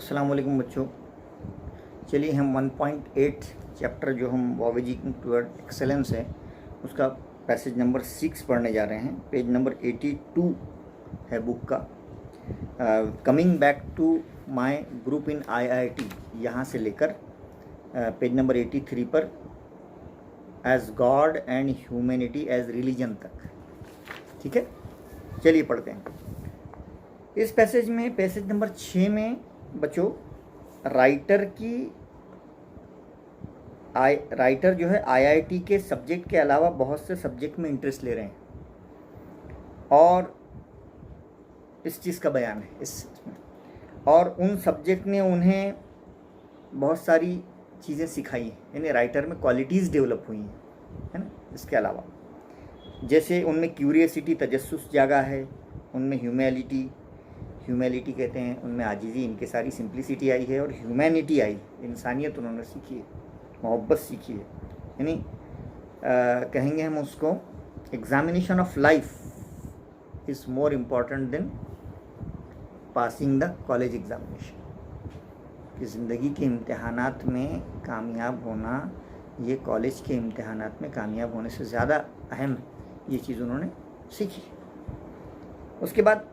अस्सलाम वालेकुम बच्चों। चलिए हम 1.8 चैप्टर जो हम वॉवेजिंग टुवर्ड एक्सेलेंस है उसका पैसेज नंबर 6 पढ़ने जा रहे हैं। पेज नंबर 82 है बुक का। Coming back to my group in IIT, यहाँ से लेकर पेज नंबर 83 पर as God and humanity as religion तक। ठीक है, चलिए पढ़ते हैं। इस पैसेज में, पैसेज नंबर 6 में बच्चों, राइटर जो है आईआईटी के सब्जेक्ट के अलावा बहुत से सब्जेक्ट में इंटरेस्ट ले रहे हैं और इस चीज़ का बयान है इसमें। और उन सब्जेक्ट ने उन्हें बहुत सारी चीज़ें सिखाई हैं, यानी राइटर में क्वालिटीज़ डेवलप हुई हैं, है ना। इसके अलावा जैसे उनमें क्यूरियसिटी, तजस्सुस जागा है, उनमें ह्यूमैलिटी कहते हैं, उनमें आजिज़ी, इनके सारी सिंप्लिसिटी आई है, और ह्यूमैनिटी आई, इंसानियत उन्होंने सीखी है, मोहब्बत सीखी है। यानी कहेंगे हम उसको, examination of life is more important then passing the college examination. कि ज़िंदगी के इम्तहानात में कामयाब होना ये कॉलेज के इम्तहानात में कामयाब होने से ज़्यादा अहम है, ये चीज़ उन्होंने सीखी। उसके बाद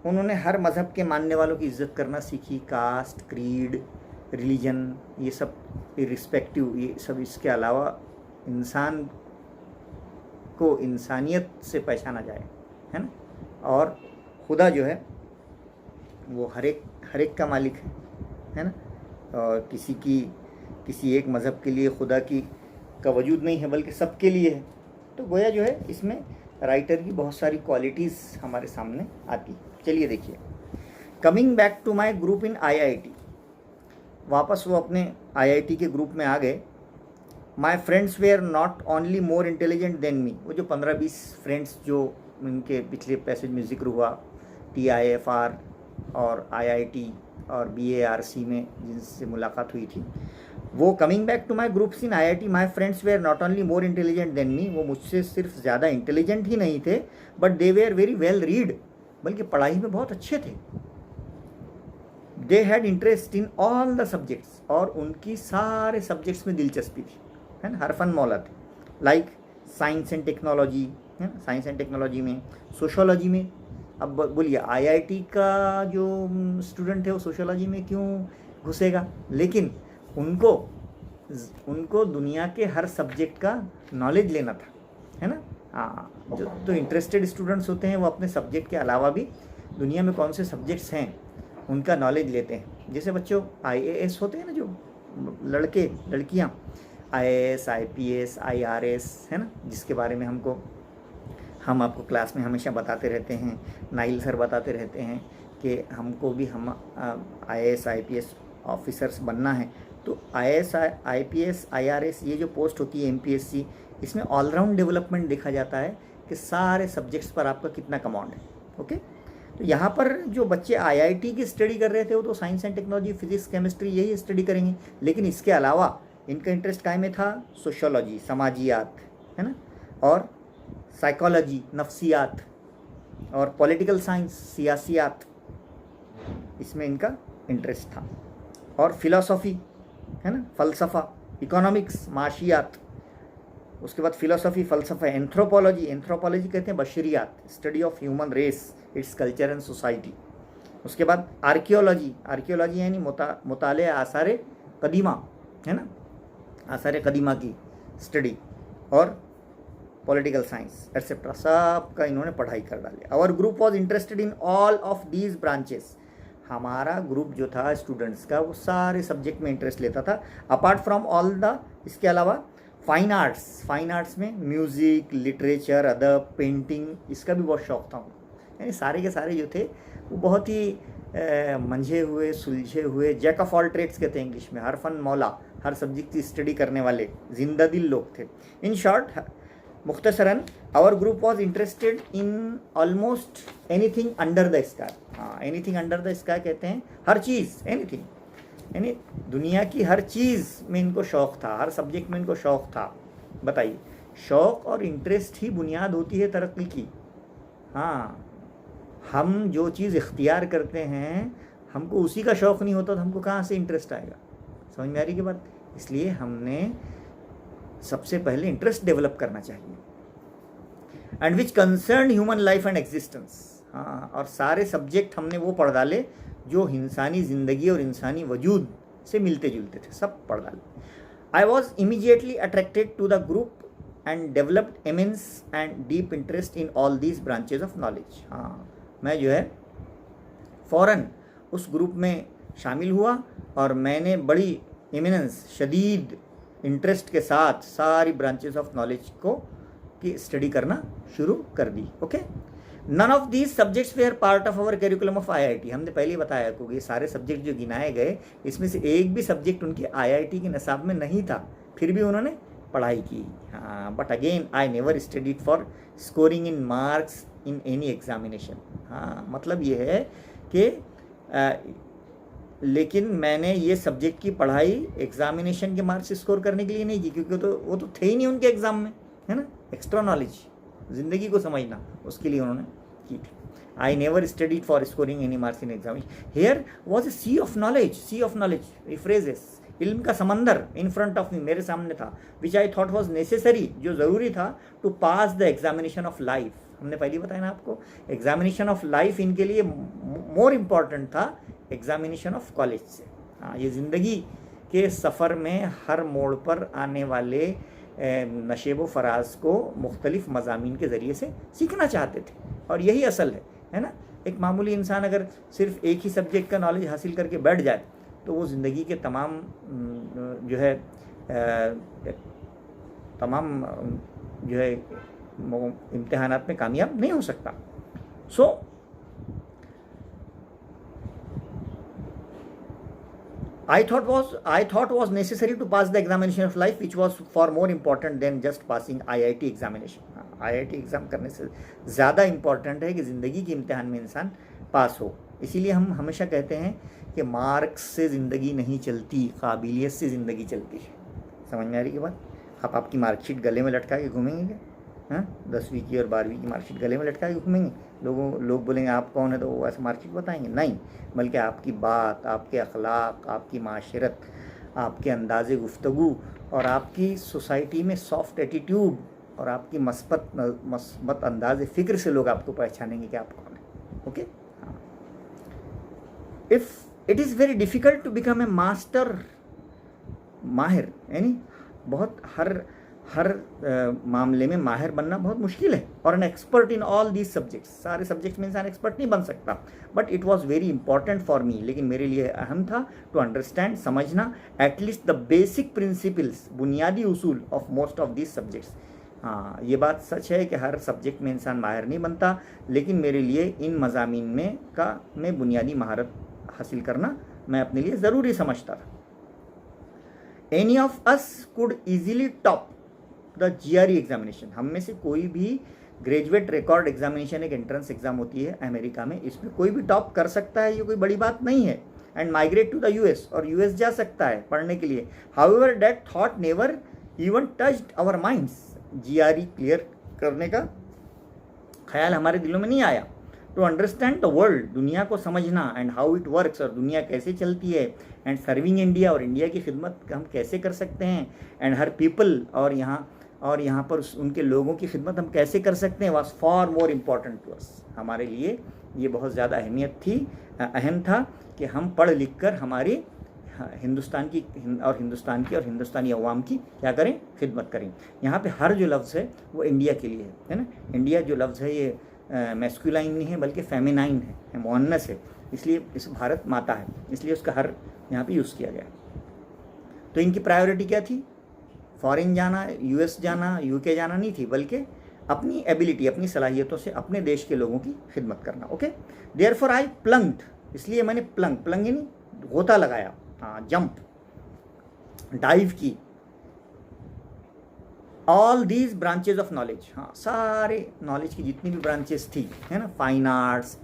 उन्होंने हर मज़हब के मानने वालों की इज़्ज़त करना सीखी। कास्ट, क्रीड, रिलीजन, ये सब इर्रिस्पेक्टिव, ये सब, इसके अलावा इंसान को इंसानियत से पहचाना जाए, है ना। और खुदा जो है वो हर एक का मालिक है ना। और किसी एक मज़हब के लिए खुदा का वजूद नहीं है, बल्कि सबके लिए है। तो गोया जो है इसमें राइटर की बहुत सारी क्वालिटीज़ हमारे सामने आती है। चलिए देखिए, coming back to my group in IIT, वापस वो अपने आईआईटी के ग्रुप में आ गए। My friends were not only more intelligent than me, वो जो 15-20 फ्रेंड्स जो उनके पिछले पैसेज में जिक्र हुआ, TIFR और IIT और BARC में जिनसे मुलाकात हुई थी, वो coming back to my groups in IIT, my friends were not only more intelligent than me, वो मुझसे सिर्फ ज़्यादा इंटेलिजेंट ही नहीं थे, but they were very well read, बल्कि पढ़ाई में बहुत अच्छे थे। They had interest in all the subjects, और उनकी सारे सब्जेक्ट्स में दिलचस्पी थी, है ना, हर फन मौला थे। लाइक साइंस एंड टेक्नोलॉजी, है ना, साइंस एंड टेक्नोलॉजी में, सोशोलॉजी में। अब बोलिए आईआईटी का जो स्टूडेंट है वो सोशोलॉजी में क्यों घुसेगा, लेकिन उनको दुनिया के हर सब्जेक्ट का नॉलेज लेना था, है ना। हाँ, जो इंटरेस्टेड स्टूडेंट्स होते हैं वो अपने सब्जेक्ट के अलावा भी दुनिया में कौन से सब्जेक्ट्स हैं उनका नॉलेज लेते हैं। जैसे बच्चों IAS होते हैं ना, जो लड़के लड़कियाँ, IAS, IPS, IRS, है ना, जिसके बारे में हम आपको क्लास में हमेशा बताते रहते हैं, नाइल सर बताते रहते हैं कि हमको भी IAS, IPS ऑफिसर्स बनना है। तो IAS, IPS, IRS, ये जो पोस्ट होती है, MPSC, इसमें ऑलराउंड डेवलपमेंट देखा जाता है कि सारे सब्जेक्ट्स पर आपका कितना कमांड है। ओके, तो यहाँ पर जो बच्चे IIT की स्टडी कर रहे थे वो तो science and technology, physics, chemistry यही स्टडी करेंगे, लेकिन इसके अलावा इनका इंटरेस्ट काय में था? सोशोलॉजी, समाजियात, है ना, और साइकोलॉजी, नफ्सियात, और पॉलिटिकल साइंस, सियासियात, इसमें इनका इंटरेस्ट था। और फिलॉसफी, है ना, फ़लसफ़ा, इकोनॉमिक्स, माशियात, उसके बाद फिलॉसफी, फ़लसफ़ा, एंथ्रोपोलॉजी कहते हैं बशरियात, study of human race, its culture and society. उसके बाद आर्कियोलॉजी यानी मुताले आसार कदीमा, है ना, आसार कदीमा की स्टडी, और पॉलिटिकल साइंस एटसेट्रा, सब का इन्होंने पढ़ाई कर डाली। Our group was interested in all of these branches, हमारा ग्रुप जो था स्टूडेंट्स का वो सारे सब्जेक्ट में इंटरेस्ट लेता था। अपार्ट फ्रॉम ऑल द, इसके अलावा फाइन आर्ट्स में म्यूज़िक, लिटरेचर, अदब, पेंटिंग, इसका भी बहुत शौक़ था। यानी सारे के सारे जो थे वो बहुत ही मंझे हुए, सुलझे हुए, जैक ऑफ ऑल ट्रेड्स कहते हैं इंग्लिश में, हर फन मौला, हर सब्जेक्ट की स्टडी करने वाले जिंदा दिल लोग थे। इन शॉर्ट, मुख्तसरन, our group was interested in almost anything under the sky. हाँ, एनीथिंग अंडर द स्काई कहते हैं हर चीज़, एनीथिंग, यानी दुनिया की हर चीज़ में इनको शौक़ था, हर सब्जेक्ट में इनको शौक़ था। बताइए, शौक़ और इंटरेस्ट ही बुनियाद होती है तरक्की की। हाँ, हम जो चीज़ इख्तियार करते हैं हमको उसी का शौक़ नहीं होता तो हमको कहाँ से इंटरेस्ट आएगा? समझ में आ रही की बात? इसलिए हमने सबसे पहले इंटरेस्ट डेवलप करना चाहिए, and which concern human life and existence. हाँ, और सारे सब्जेक्ट हमने वो पढ़ डाले जो इंसानी ज़िंदगी और इंसानी वजूद से मिलते जुलते थे, सब पढ़ डाले। I was immediately attracted to the group and developed immense and deep interest in all these branches of knowledge. हाँ, मैं जो है फ़ौरन उस ग्रुप में शामिल हुआ और मैंने बड़ी इमिनेंस, शदीद इंटरेस्ट के साथ सारी ब्रांचेस ऑफ नॉलेज को की स्टडी करना शुरू कर दी। Okay, none of these subjects were part of our curriculum of IIT। हमने पहले ही बताया कि ये सारे सब्जेक्ट जो गिनाए गए, इसमें से एक भी सब्जेक्ट उनके IIT के निसाब में नहीं था, फिर भी उन्होंने पढ़ाई की। हाँ, but again I never studied for scoring in marks in any examination. हाँ, मतलब ये है कि लेकिन मैंने ये सब्जेक्ट की पढ़ाई एग्जामिनेशन के मार्क्स स्कोर करने के लिए नहीं की, क्योंकि वो तो थे ही नहीं उनके एग्ज़ाम में, है ना। एक्स्ट्रा नॉलेज, ज़िंदगी को समझना, उसके लिए उन्होंने की थी। I never studied for scoring any marks in examination. Here was a sea of knowledge rephrases, इल्म का समंदर इन फ्रंट ऑफ मी, मेरे सामने था, which I thought was necessary, जो ज़रूरी था to pass the examination of life. हमने पहले बताया ना आपको, एग्जामिनेशन ऑफ लाइफ इनके लिए मोर इम्पॉर्टेंट था एग्जामिनेशन ऑफ कॉलेज से। हाँ, ये ज़िंदगी के सफ़र में हर मोड़ पर आने वाले नशेब व फराज को मुख्तलिफ मज़ामीन के ज़रिए से सीखना चाहते थे, और यही असल है ना। एक मामूली इंसान अगर सिर्फ एक ही सब्जेक्ट का नॉलेज हासिल करके बैठ जाए तो वो ज़िंदगी के तमाम जो है इम्तिहानात में कामयाब नहीं हो सकता। सो I thought was necessary to pass the examination of life, which was far more important than just passing IIT examination. IIT exam करने से ज़्यादा इम्पॉर्टेंट है कि ज़िंदगी के इम्तिहान में इंसान पास हो। इसीलिए हम हमेशा कहते हैं कि मार्क्स से ज़िंदगी नहीं चलती, काबिलियत से ज़िंदगी चलती है। समझ में आ रही की बात? आप आपकी मार्कशीट गले में लटका के घूमेंगे क्या? हाँ, 10वीं की और 12वीं की मार्कशीट गले में लटका के घूमेंगे? लोग बोलेंगे आप कौन है, तो वो ऐसे मार्कशीट बताएंगे? नहीं, बल्कि आपकी बात, आपके अखलाक, आपकी माशरत, आपके अंदाज़े गुफ्तगू और आपकी सोसाइटी में सॉफ्ट एटीट्यूड और आपकी मस्बत अंदाज़ फ़िक्र से लोग आपको पहचानेंगे कि आप कौन है। ओके, हाँ। If it is very difficult to become a master, माहिर, यानी बहुत हर मामले में माहिर बनना बहुत मुश्किल है, और an expert in all these subjects, सारे सब्जेक्ट्स में इंसान एक्सपर्ट नहीं बन सकता। But it was very important for me, लेकिन मेरे लिए अहम था टू अंडरस्टैंड, समझना एटलीस्ट द बेसिक प्रिंसिपल्स, बुनियादी उसूल of most of these subjects. हाँ, ये बात सच है कि हर सब्जेक्ट में इंसान माहिर नहीं बनता, लेकिन मेरे लिए इन मज़ामीन में बुनियादी महारत हासिल करना मैं अपने लिए ज़रूरी समझता था। Any of us could easily top the GRE examination. हम में से कोई भी ग्रेजुएट रिकॉर्ड एग्जामिनेशन, एक एंट्रेंस एग्जाम होती है अमेरिका में, इसमें कोई भी टॉप कर सकता है, ये कोई बड़ी बात नहीं है। And migrate to the US, और US जा सकता है पढ़ने के लिए। However that thought never even touched our minds. GRE clear करने का ख्याल हमारे दिलों में नहीं आया। टू अंडरस्टैंड द वर्ल्ड, दुनिया को समझना, एंड हाउ इट वर्क्स, और दुनिया कैसे चलती है, एंड सर्विंग इंडिया, और इंडिया की खिदमत हम कैसे कर सकते हैं, एंड हर पीपल, और यहाँ पर उनके लोगों की खिदमत हम कैसे कर सकते हैं, was for more important to us. हमारे लिए ये बहुत ज़्यादा अहम था कि हम पढ़ लिख कर हमारी हिंदुस्तान की और हिंदुस्तानी अवाम की क्या करें, खिदमत करें। यहाँ पे हर जो लफ्ज़ है वो इंडिया के लिए है ना। इंडिया जो लफ्ज़ है ये मैस्कुलाइन नहीं है, बल्कि फेमिनाइन है, मुअन्नस है, इसलिए इस भारत माता है, इसलिए उसका हर यहाँ पे यूज़ किया गया। तो इनकी प्रायोरिटी क्या थी? फॉरेन जाना, US जाना, UK जाना नहीं थी, बल्कि अपनी एबिलिटी, अपनी सलाहियतों से अपने देश के लोगों की खिदमत करना। ओके, देयरफॉर आई प्लंग्ड, इसलिए मैंने प्लंग यानी गोता लगाया, हाँ, जंप, डाइव की, all these branches of knowledge. हाँ, सारे नॉलेज की जितनी भी ब्रांचेस थी, है ना, फाइन आर्ट्स,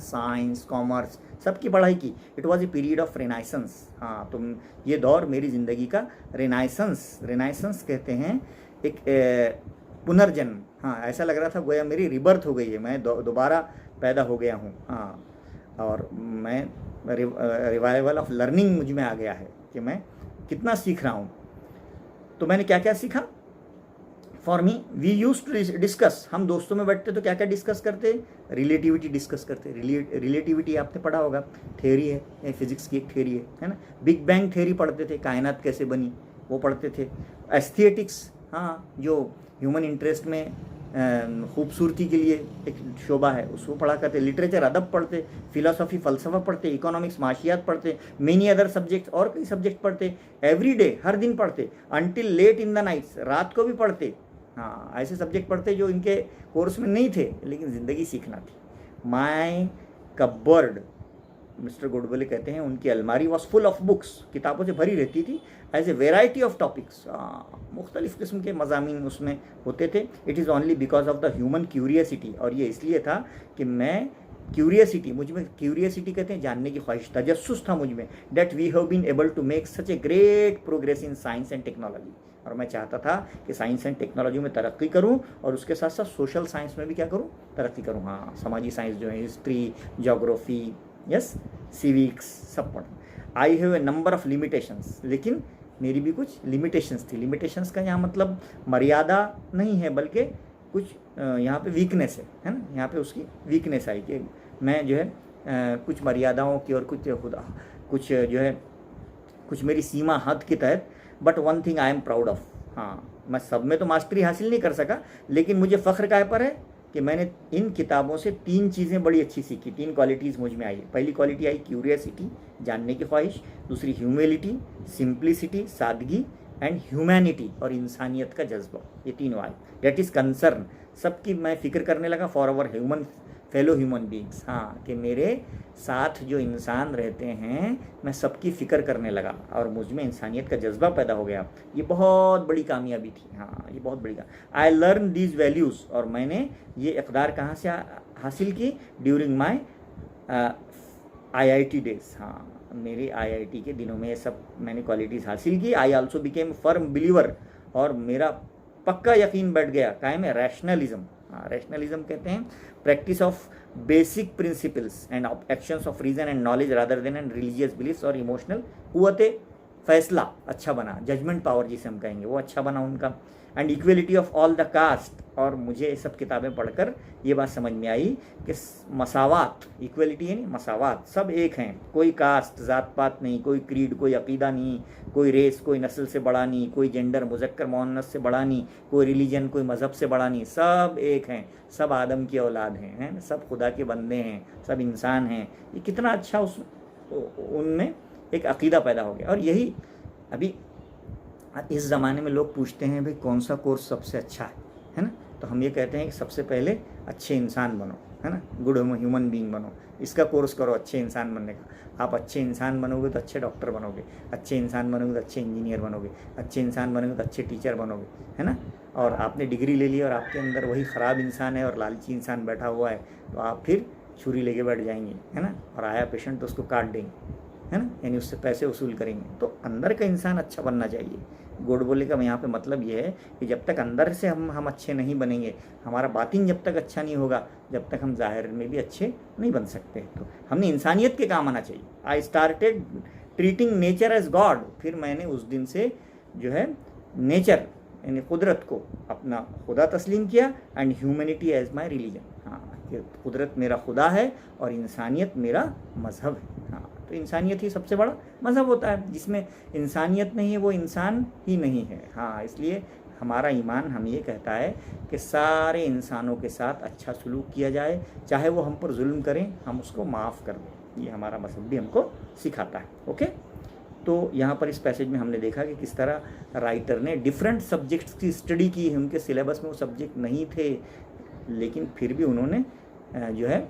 साइंस, कॉमर्स, सबकी पढ़ाई की। It was a period of Renaissance. हाँ, तो ये दौर मेरी ज़िंदगी का रेनाइसेंस कहते हैं, एक पुनर्जन्म। हाँ, ऐसा लग रहा था गोया मेरी रिबर्थ हो गई है, मैं दोबारा पैदा हो गया हूँ। हाँ, और मैं रिवाइवल ऑफ लर्निंग मुझ में आ गया है कि मैं कितना सीख रहा हूँ। तो मैंने क्या क्या सीखा? For me we use to discuss, हम दोस्तों में बैठते तो क्या क्या डिस्कस करते? रिलेटिविटी डिस्कस करते। रिलेटिविटी आपने पढ़ा होगा, थ्योरी है, फिजिक्स की एक थ्योरी है ना। बिग बैंग थ्योरी पढ़ते थे, कायनात कैसे बनी वो पढ़ते थे। एस्थेटिक्स, हाँ, जो ह्यूमन इंटरेस्ट में खूबसूरती के लिए एक शोबा है उसको पढ़ा करते। लिटरेचर, अदब पढ़ते, फिलोसॉफी, फ़लसफ़ा पढ़ते, इकोनॉमिक्स, माशियात पढ़ते, मेनी अदर सब्जेक्ट्स, और कई सब्जेक्ट पढ़ते। एवरी डे, हर दिन पढ़ते, until late in the nights, रात को भी पढ़ते। हाँ, ऐसे सब्जेक्ट पढ़ते जो इनके कोर्स में नहीं थे, लेकिन ज़िंदगी सीखना थी। माई कबर्ड, मिस्टर गोडबोले कहते हैं, उनकी अलमारी वॉज फुल ऑफ बुक्स, किताबों से भरी रहती थी। As a variety of topics, मुख्तलिफ़ किस्म के मज़ामीन उसमें होते थे। It is only because of the human curiosity, और ये इसलिए था कि मैं क्यूरियसिटी, मुझ में क्यूरियसिटी कहते हैं जानने की ख्वाहिश, तजस्सुस था मुझ में, that we have been able to make such a great progress in science and technology. और मैं चाहता था कि साइंस एंड टेक्नोलॉजी में तरक्की करूं और उसके साथ साथ सोशल साइंस में भी क्या करूं? तरक्की करूं। हाँ, समाजी साइंस जो है, हिस्ट्री, जोग्राफी, यस, सिविक्स, सब पढ़ूं। I have a number of limitations, लेकिन मेरी भी कुछ लिमिटेशंस थी। लिमिटेशंस का यहाँ मतलब मर्यादा नहीं है, बल्कि कुछ यहाँ पे वीकनेस है ना। यहाँ पे उसकी वीकनेस आई कि मैं जो है कुछ मर्यादाओं की और कुछ जो है कुछ मेरी सीमा हद के तहत। But one thing I am proud of, हाँ, मैं सब में तो मास्टरी हासिल नहीं कर सका, लेकिन मुझे फ़ख्र काहे पर है कि मैंने इन किताबों से 3 चीज़ें बड़ी अच्छी सीखी, 3 क्वालिटीज़ मुझ में आई। पहली क्वालिटी आई क्यूरियसिटी, जानने की ख्वाहिश। दूसरी ह्यूमिलिटी, सिंप्लिसिटी, सादगी, एंड ह्यूमैनिटी, और इंसानियत का जज्बा। ये तीनों आए। डेट इज़ कंसर्न, सबकी मैं फ़िक्र करने लगा, for our human fellow human beings, हाँ, कि मेरे साथ जो इंसान रहते हैं मैं सबकी फ़िक्र करने लगा और मुझ में इंसानियत का जज्बा पैदा हो गया। ये बहुत बड़ी कामयाबी थी। हाँ, ये बहुत बड़ी आई लर्न दीज वैल्यूज़, और मैंने ये इक़दार कहाँ से हासिल की? During my IIT days. हाँ, मेरे IIT के दिनों में ये सब मैंने क्वालिटीज़ हासिल की। I also became firm believer, और मेरा पक्का यकीन बैठ गया कायम है रैशनलिज्म। हाँ, रैशनलिज्म कहते हैं practice of basic principles and actions of reason and knowledge rather than and religious beliefs और इमोशनल कुव्वते फैसला अच्छा बना, जजमेंट पावर जिसे हम कहेंगे वो अच्छा बना उनका। And equality of all the caste, और मुझे ये सब किताबें पढ़कर ये बात समझ में आई कि मसावात, इक्वलिटी है नहीं, मसावात, सब एक हैं, कोई कास्ट, ज़ात पात नहीं, कोई क्रीड, कोई अकीदा नहीं, कोई रेस, कोई नस्ल से बड़ा नहीं, कोई जेंडर मुज़क्कर मुअन्नस से बड़ा नहीं, कोई रिलीजन, कोई मज़हब से बड़ा नहीं, सब एक हैं, सब आदम की औलाद हैं, सब खुदा के बंदे हैं, सब इंसान हैं। ये कितना अच्छा उनमें एक अकीदा पैदा हो गया। और यही अभी इस ज़माने में लोग पूछते हैं भाई कौन सा कोर्स सबसे अच्छा है ना, तो हम ये कहते हैं कि सबसे पहले अच्छे इंसान बनो, है ना, गुड ह्यूमन बीइंग बनो, इसका कोर्स करो अच्छे इंसान बनने का। आप अच्छे इंसान बनोगे तो अच्छे डॉक्टर बनोगे, अच्छे इंसान बनोगे तो अच्छे इंजीनियर बनोगे, अच्छे इंसान बनोगे तो अच्छे टीचर बनोगे, है ना। और आपने डिग्री ले ली और आपके अंदर वही ख़राब इंसान है और लालची इंसान बैठा हुआ है, तो आप फिर छुरी लेके बैठ जाएंगे, है ना, और आया पेशेंट तो उसको काट देंगे, है ना, यानी उससे पैसे वसूल करेंगे। तो अंदर का इंसान अच्छा बनना चाहिए। गोडबोले का यहाँ पे मतलब ये है कि जब तक अंदर से हम अच्छे नहीं बनेंगे, हमारा बातिन जब तक अच्छा नहीं होगा, जब तक हम ज़ाहिर में भी अच्छे नहीं बन सकते। तो हमने इंसानियत के काम आना चाहिए। I started treating nature as God, फिर मैंने उस दिन से जो है नेचर यानी कुदरत को अपना खुदा तस्लीम किया, and humanity as my religion. हाँ, कि कुदरत मेरा खुदा है और इंसानियत मेरा मज़हब है। हाँ, तो इंसानियत ही सबसे बड़ा मज़हब होता है, जिसमें इंसानियत नहीं है वो इंसान ही नहीं है। हाँ, इसलिए हमारा ईमान हम ये कहता है कि सारे इंसानों के साथ अच्छा सलूक किया जाए, चाहे वो हम पर जुल्म करें हम उसको माफ़ कर दें। ये हमारा मज़हब भी हमको सिखाता है। ओके, तो यहाँ पर इस पैसेज में हमने देखा कि किस तरह राइटर ने डिफरेंट सब्जेक्ट्स की स्टडी की है। उनके सिलेबस में वो सब्जेक्ट नहीं थे, लेकिन फिर भी उन्होंने जो है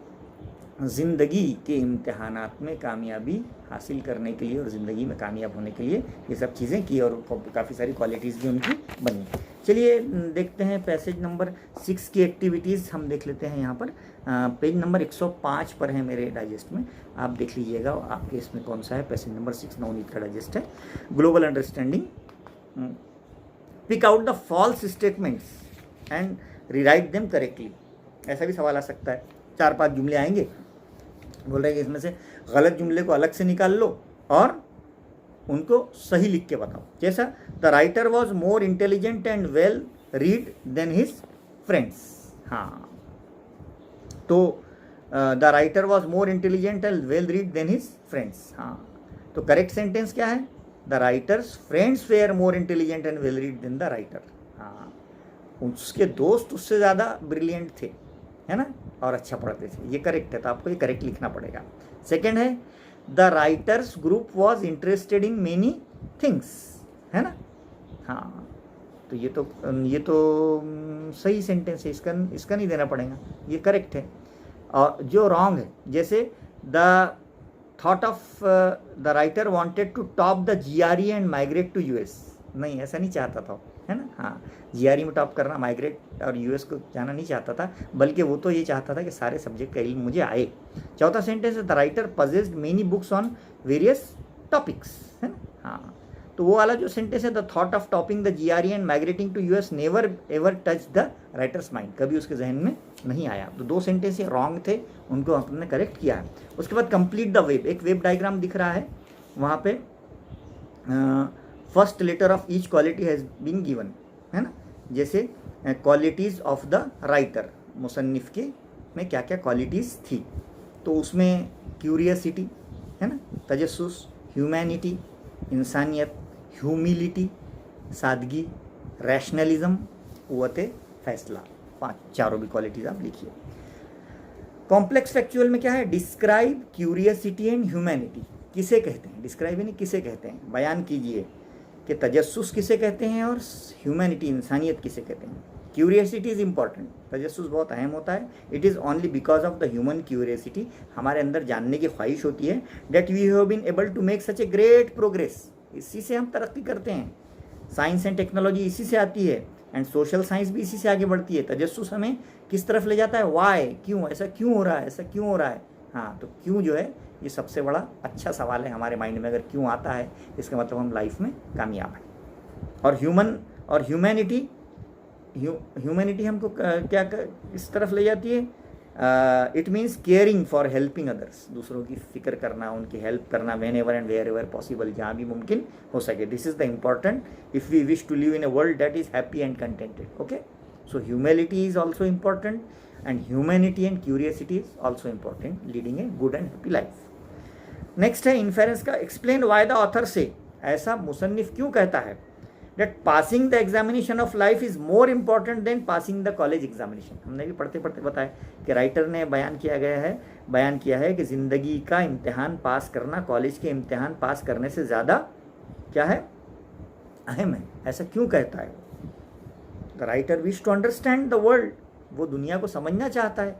ज़िंदगी के इम्तहानात में कामयाबी हासिल करने के लिए और ज़िंदगी में कामयाब होने के लिए ये सब चीज़ें की, और काफ़ी सारी क्वालिटीज़ भी उनकी बनी। चलिए देखते हैं पैसेज नंबर 6 की एक्टिविटीज़ हम देख लेते हैं। यहाँ पर पेज नंबर 105 पर है मेरे डाइजेस्ट में, आप देख लीजिएगा आपके इसमें कौन सा है। पैसेज नंबर 6 नवनीत का डाइजेस्ट है। Global understanding, pick out the false statements and rewrite them correctly. ऐसा भी सवाल आ सकता है, 4-5 जुमले आएंगे, बोल रहे हैं कि इसमें से गलत जुमले को अलग से निकाल लो और उनको सही लिख के बताओ। जैसा the writer was more intelligent and well read than his friends. हाँ, तो the writer was more intelligent and well read than his friends. हाँ, तो करेक्ट सेंटेंस क्या है? The writer's friends were more intelligent and well read than the writer. हाँ, उसके दोस्त उससे ज़्यादा ब्रिलियंट थे, है ना, और अच्छा पढ़ते थे। ये करेक्ट है, तो आपको ये करेक्ट लिखना पड़ेगा। सेकेंड है the writers group was interested in many things, है ना। हाँ, तो ये तो सही सेंटेंस है, इसका नहीं देना पड़ेगा, ये करेक्ट है। और जो रॉन्ग है, जैसे the thought of the writer wanted to top the GRE and migrate to US। नहीं, ऐसा नहीं चाहता था, है ना। हाँ, GRE में टॉप करना, माइग्रेट और US को जाना नहीं चाहता था, बल्कि वो तो ये चाहता था कि सारे सब्जेक्ट का इल्म मुझे आए। चौथा सेंटेंस है the writer possessed many books on various topics, है ना। हाँ, तो वो वाला जो सेंटेंस है the thought of topping the GRE and migrating to US never ever touch the writer's mind, कभी उसके जहन में नहीं आया। तो दो सेंटेंस ये रॉन्ग थे, उनको हमने करेक्ट किया है। उसके बाद कंप्लीट द वेब, एक वेब डायग्राम दिख रहा है, वहाँ पे first letter of each quality has been given, है ना। जैसे क्वालिटीज़ ऑफ द राइटर, मुसन्निफ के में क्या क्या क्वालिटीज़ थी, तो उसमें क्यूरियसिटी, है ना, तजस्सुस, ह्यूमैनिटी, इंसानियत, ह्यूमिलिटी, सादगी, रैशनलिज्म, क़ुव्वत फैसला, चारों भी क्वालिटीज़ आप लिखिए। कॉम्प्लेक्स फैक्चुअल में क्या है? डिस्क्राइब क्यूरियसिटी एंड ह्यूमैनिटी किसे कहते हैं, डिस्क्राइब यानी किसे कहते हैं, बयान कीजिए कि तजस्सुस किसे कहते हैं और ह्यूमैनिटी, इंसानियत किसे कहते हैं। क्यूरियसिटी इज़ इंपॉर्टेंट, तजस्सुस बहुत अहम होता है। It is only because of the human curiosity, हमारे अंदर जानने की ख्वाहिश होती है, that we have been able to make such a great progress, इसी से हम तरक्की करते हैं। साइंस एंड टेक्नोलॉजी इसी से आती है, एंड सोशल साइंस भी इसी से आगे बढ़ती है। तजस्सुस हमें किस तरफ ले जाता है? वाई, क्यों, ऐसा क्यों हो रहा है, ऐसा क्यों हो रहा है। हाँ, तो क्यों जो है ये सबसे बड़ा अच्छा सवाल है हमारे माइंड में। अगर क्यों आता है, इसका मतलब हम लाइफ में कामयाब हैं। और ह्यूमैनिटी हमको क्या इस तरफ ले जाती है? It means caring for helping others, दूसरों की फिक्र करना, उनकी हेल्प करना, whenever and wherever possible, जहाँ भी मुमकिन हो सके। This is the important if we wish to live in a world that is happy and contented. Okay, so humility is also important and humanity and curiosity is also important, leading a good and happy life. Next है inference का, explain why the author से, ऐसा मुसन्निफ क्यों कहता है that passing the examination of life is more important than passing the college examination। हमने भी पढ़ते पढ़ते बताया कि राइटर ने बयान किया है कि ज़िंदगी का इम्तिहान पास करना कॉलेज के इम्तिहान पास करने से ज़्यादा क्या है? अहम है। ऐसा क्यों कहता है? The writer wish to understand the world, वो दुनिया को समझना चाहता है,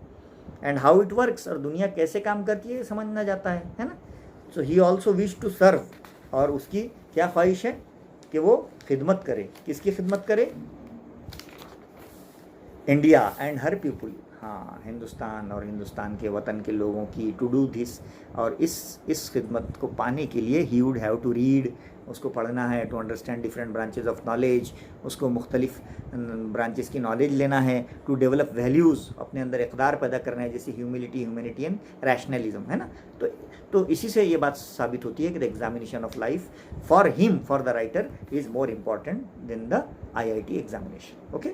एंड हाउ इट वर्क्स, और दुनिया कैसे काम करती है समझना चाहता है ना। So he also wish to serve, और उसकी क्या ख्वाहिश है कि वो खिदमत करे। किसकी खिदमत करे? इंडिया एंड हर पीपुल, हाँ, हिंदुस्तान और हिंदुस्तान के वतन के लोगों की, टू डू दिस, और इस खिदमत को पाने के लिए he would have to read, उसको पढ़ना है, to understand different branches of knowledge, उसको मुख्तलिफ ब्रांचेस की नॉलेज लेना है, टू डेवलप वैल्यूज़, अपने अंदर इक़दार पैदा करना है, जैसे ह्यूमिलिटी, ह्यूमैनिटी एंड रैशनलिज्म, है ना। तो इसी से ये बात साबित होती है कि the examination of life for him, for the writer, is more important than the IIT examination. Okay,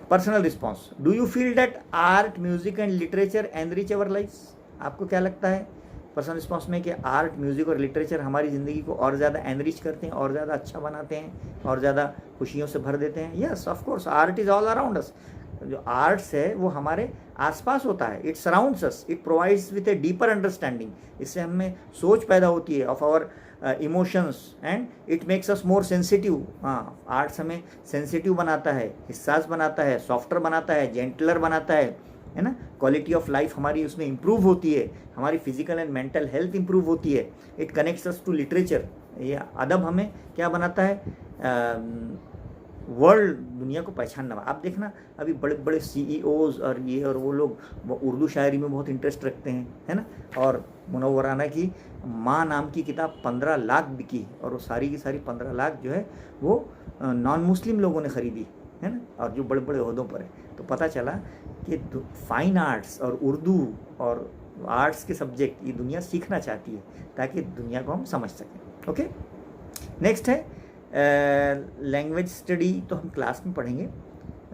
personal response, do you feel that art, music and literature enrich our life? आपको क्या लगता है पर्सनल रिस्पॉन्स में कि art, music और literature हमारी ज़िंदगी को और ज़्यादा एनरिच करते हैं, और ज़्यादा अच्छा बनाते हैं, और ज़्यादा खुशियों से भर देते हैं? Yes, of course, art is all around us. जो आर्ट्स है वो हमारे आसपास होता है, it surrounds us, it provides with a deeper understanding, इससे हमें सोच पैदा होती है of our emotions, and it makes us more sensitive. हाँ, आर्ट्स हमें सेंसिटिव बनाता है, हिस्सास बनाता है, सॉफ्टर बनाता है, जेंटलर बनाता है ना। क्वालिटी ऑफ लाइफ हमारी उसमें इम्प्रूव होती है, हमारी physical and mental health improve होती है। It connects us to literature, ये अदब हमें क्या बनाता है? वर्ल्ड, दुनिया को पहचानना। आप देखना अभी बड़े बड़े CEOs और ये और वो लोग उर्दू शायरी में बहुत इंटरेस्ट रखते हैं, है ना। और मुनव्वराना की माँ नाम की किताब 15 लाख बिकी, और वो सारी की सारी 15 लाख जो है वो नॉन मुस्लिम लोगों ने ख़रीदी, है ना, और जो बड़े बड़े ओहदों पर है। तो पता चला कि फाइन आर्ट्स और उर्दू और आर्ट्स के सब्जेक्ट ये दुनिया सीखना चाहती है ताकि दुनिया को हम समझ सकें। ओके, नेक्स्ट है लैंग्वेज स्टडी, तो हम क्लास में पढ़ेंगे।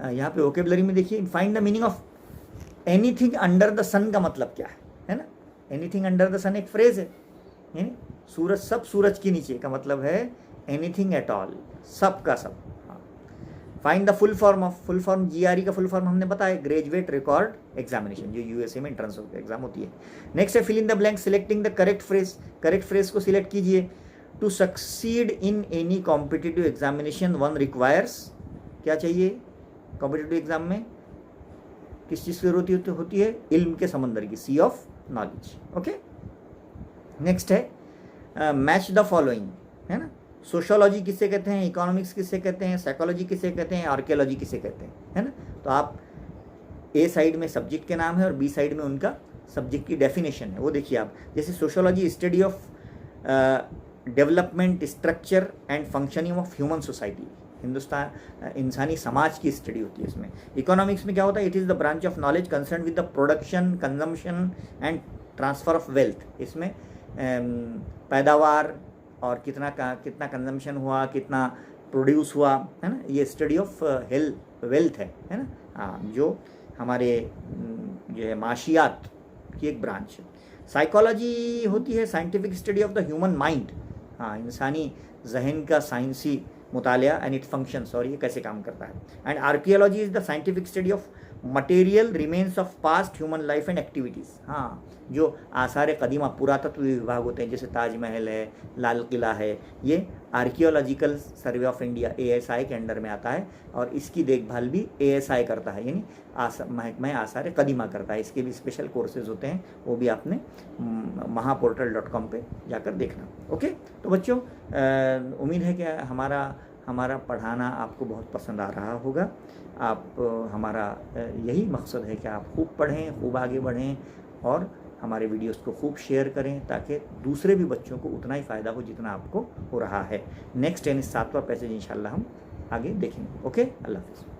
यहाँ पे वोकेबलरी में देखिए, find the meaning of anything under the sun का मतलब क्या है ना। एनीथिंग अंडर द सन एक फ्रेज है, यानी सूरज, सब सूरज के नीचे का मतलब है एनीथिंग एट ऑल, सब का सब। Find the full form of, full form GRE का फुल फॉर्म हमने बताया, ग्रेजुएट रिकॉर्ड एग्जामिनेशन, जो USA में एंट्रेंस एग्जाम होती है। नेक्स्ट है fill in the blank, selecting the correct phrase, correct phrase को सिलेक्ट कीजिए। To succeed in any competitive examination one requires, क्या चाहिए कॉम्पिटिटिव एग्जाम में, किस चीज़ की जरूरत होती है, इल्म के समंदर की, सी ऑफ नॉलेज। ओके, नेक्स्ट है मैच द फॉलोइंग, है ना। सोशोलॉजी किसे कहते हैं, इकोनॉमिक्स किसे कहते हैं, साइकोलॉजी किसे कहते हैं, आर्कियोलॉजी किसे कहते हैं, है ना। तो आप ए साइड में सब्जेक्ट के नाम है और बी साइड में उनका सब्जेक्ट की डेफिनेशन है, वो देखिए आप। जैसे sociology study of development, structure and functioning of human society, Hindustan इंसानी समाज की स्टडी होती है इसमें। इकोनॉमिक्स में क्या होता है, it is the branch of knowledge concern with the production, consumption and transfer of wealth. इसमें पैदावार और कितना कंजम्पशन हुआ, कितना प्रोड्यूस हुआ, है ना, ये स्टडी ऑफ वेल्थ है ना। हाँ, जो हमारे जो है माशियात की एक ब्रांच है। साइकोलॉजी होती है scientific study of the human mind, हाँ, इंसानी जहन का साइंसी मुतालिया एंड इट फंक्शंस, और ये कैसे काम करता है। And archaeology is the scientific study of material remains of past human life and activities, हाँ, जो आसार कदीमा पुरातत्व विभाग होते हैं, जैसे ताजमहल है, लाल किला है, ये archaeological survey of India ASI के अंडर में आता है, और इसकी देखभाल भी ASI करता है, यानी महकमा आसार कदीमा करता है। इसके भी स्पेशल कोर्सेज होते हैं, वो भी आपने mahaportal.com पे जाकर देखना। ओके, तो बच्चों उम्मीद है कि हमारा पढ़ाना आपको बहुत पसंद आ रहा होगा। आप हमारा यही मकसद है कि आप खूब पढ़ें, खूब आगे बढ़ें और हमारे वीडियोस को खूब शेयर करें, ताकि दूसरे भी बच्चों को उतना ही फ़ायदा हो जितना आपको हो रहा है। नेक्स्ट यानी 7वां पैसेज इंशाल्लाह हम आगे देखेंगे। ओके, अल्लाह हाफ़िज़।